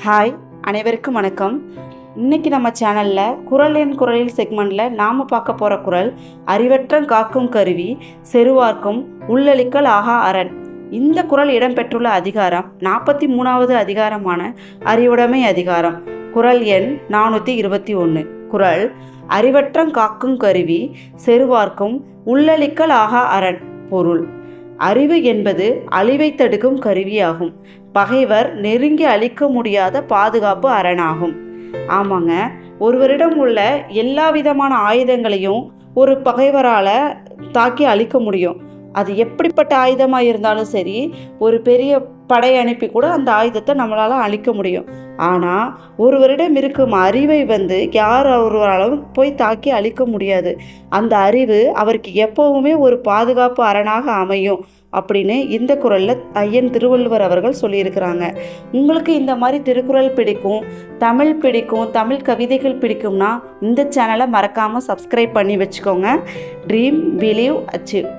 Hi, அனைவருக்கும் வணக்கம். இன்னைக்கு நம்ம சேனலில் குரல் எண் குரலில் செக்மெண்ட்டில் நாம் பார்க்க போகிற குரல் அறிவற்றங் காக்கும் கருவி செருவார்க்கும் உள்ளளிக்கல் ஆகா அரண். இந்த குரல் இடம்பெற்றுள்ள அதிகாரம் 43வது அதிகாரமான அறிவுடைமை அதிகாரம். குரல் எண் 421. குரல் அறிவற்றங் காக்கும் கருவி செருவார்க்கும் உள்ளளிக்கல் ஆகா அரண். பொருள்: அறிவு என்பது அழிவை தடுக்கும் கருவியாகும். பகைவர் நெருங்கி அழிக்க முடியாத பாதுகாப்பு அரணாகும். ஆமாங்க, ஒருவரிடம் உள்ள எல்லா விதமான ஆயுதங்களையும் ஒரு பகைவரால் தாக்கி அழிக்க முடியும். அது எப்படிப்பட்ட ஆயுதமாக இருந்தாலும் சரி, ஒரு பெரிய படை அனுப்பி கூட அந்த ஆயுதத்தை நம்மளால் அழிக்க முடியும். ஆனால் ஒருவரிடம் இருக்கும் அறிவை யார் ஒருவராலும் போய் தாக்கி அழிக்க முடியாது. அந்த அறிவு அவருக்கு எப்போவுமே ஒரு பாதுகாப்பு அரணாக அமையும் அப்படின்னு இந்த குறளில் ஐயன் திருவள்ளுவர் அவர்கள் சொல்லியிருக்கிறாங்க. உங்களுக்கு இந்த மாதிரி திருக்குறள் பிடிக்கும், தமிழ் கவிதைகள் பிடிக்கும்னா இந்த சேனலை மறக்காமல் சப்ஸ்கிரைப் பண்ணி வச்சுக்கோங்க. Dream, believe, achieve.